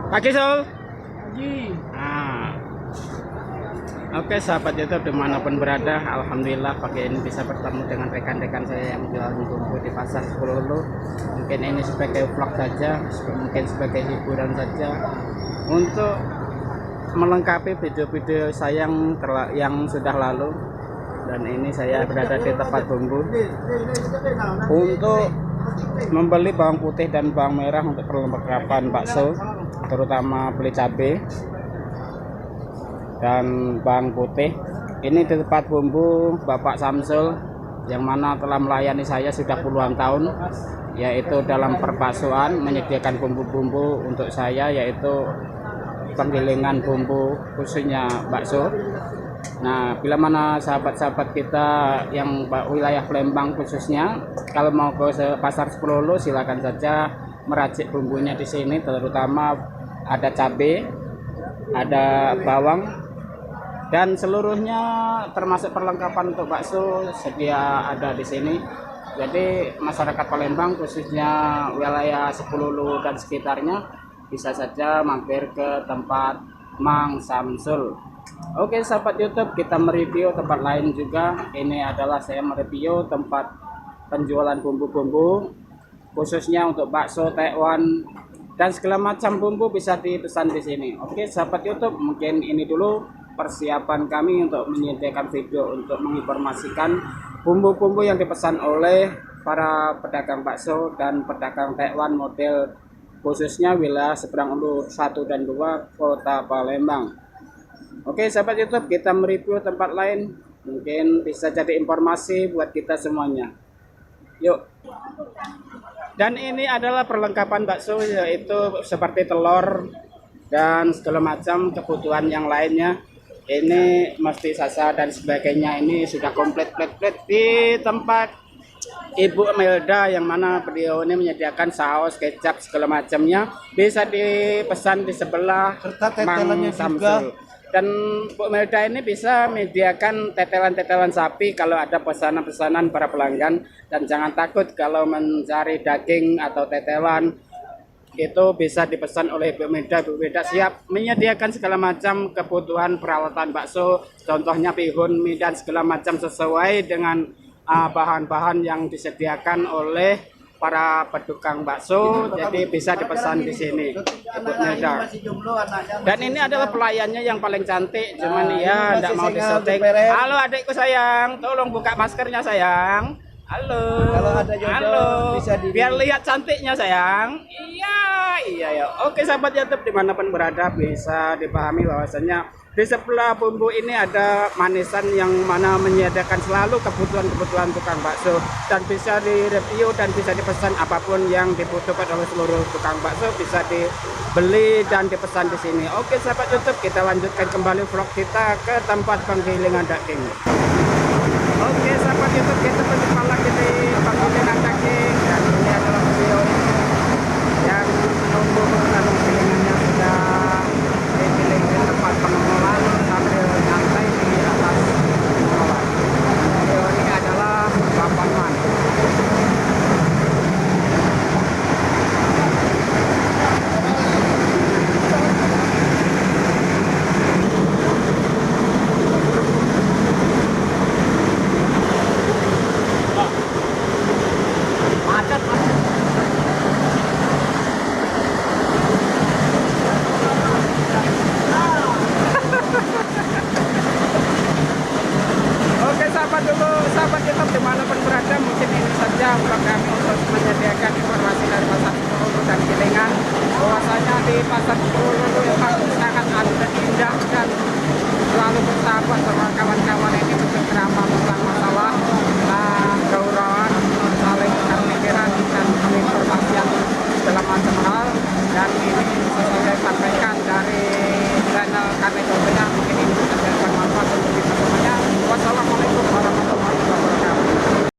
Pagi Sol. Pagi. Nah, oke sahabat YouTube dimanapun berada, alhamdulillah pagi ini bisa bertemu dengan rekan-rekan saya yang jual bumbu di pasar Sepuluh. Mungkin ini sebagai vlog saja, mungkin sebagai hiburan saja untuk melengkapi video-video saya yang sudah lalu. Dan ini saya berada di tempat bumbu untuk membeli bawang putih dan bawang merah untuk perlengkapan bakso, terutama beli cabai dan bawang putih. Ini di tempat bumbu Bapak Samsul yang mana telah melayani saya sudah puluhan tahun, yaitu dalam perbaksoan menyediakan bumbu-bumbu untuk saya, yaitu penggilingan bumbu khususnya bakso. Nah, bila mana sahabat-sahabat kita yang wilayah Palembang khususnya kalau mau ke pasar Sepuluh silakan saja meracik bumbunya di sini, terutama ada cabai, ada bawang, dan seluruhnya termasuk perlengkapan untuk bakso sedia ada di sini. Jadi masyarakat Palembang khususnya wilayah Sepuluh dan sekitarnya bisa saja mampir ke tempat Mang Samsul. Oke sahabat YouTube, kita mereview tempat lain juga. Ini adalah saya mereview tempat penjualan bumbu-bumbu khususnya untuk bakso, tekwan, dan segala macam bumbu bisa dipesan di sini. Oke sahabat YouTube, mungkin ini dulu persiapan kami untuk menyediakan video untuk menginformasikan bumbu-bumbu yang dipesan oleh para pedagang bakso dan pedagang tekwan model khususnya wilayah Seberang Ulu 1 dan 2 Kota Palembang. Oke sahabat YouTube, kita mereview tempat lain, mungkin bisa jadi informasi buat kita semuanya. Yuk. Dan ini adalah perlengkapan bakso, yaitu seperti telur dan segala macam kebutuhan yang lainnya. Ini mesti sasa dan sebagainya, ini sudah komplit di tempat Ibu Melda, yang mana beliau ini menyediakan saus, kecap, segala macamnya. Bisa dipesan di sebelah Mang Samsul. Dan Bu Melda ini bisa menyediakan tetelan-tetelan sapi kalau ada pesanan-pesanan para pelanggan. Dan jangan takut kalau mencari daging atau tetelan, itu bisa dipesan oleh Bu Melda. Bu Melda siap menyediakan segala macam kebutuhan peralatan bakso, contohnya bihun, mie, dan segala macam sesuai dengan bahan-bahan yang disediakan oleh para pedagang bakso. Jadi bisa dipesan di sini, Ibu Melda. Dan ini adalah pelayannya yang paling cantik, cuman ya tidak mau disyuting. Halo adikku sayang, tolong buka maskernya sayang. Halo. Kalau ada jodoh, halo. bisa Biar lihat cantiknya sayang. Iya ya. Oke sahabat YouTube dimanapun berada, bisa dipahami bahwasanya di sebelah bumbu ini ada manisan yang mana menyediakan selalu kebutuhan tukang bakso, dan bisa direview dan bisa dipesan apapun yang dibutuhkan oleh seluruh tukang bakso bisa dibeli dan dipesan di sini. Oke sahabat YouTube, kita lanjutkan kembali vlog kita ke tempat penggilingan daging. Oke sahabat YouTube, kita berjumpa lagi di penggilingan daging, dan ini adalah video yang menunggu penggilingannya sudah digiling di tempat pengolahan sambil nyantai di atas pengolahan. Video ini adalah Bapak Man. Sahabat YouTube dimanapun berada, mungkin ini saja vlog kami untuk menyediakan informasi dari pasar Sepuluh dan Gilingan, bahwasanya di pasar Sepuluh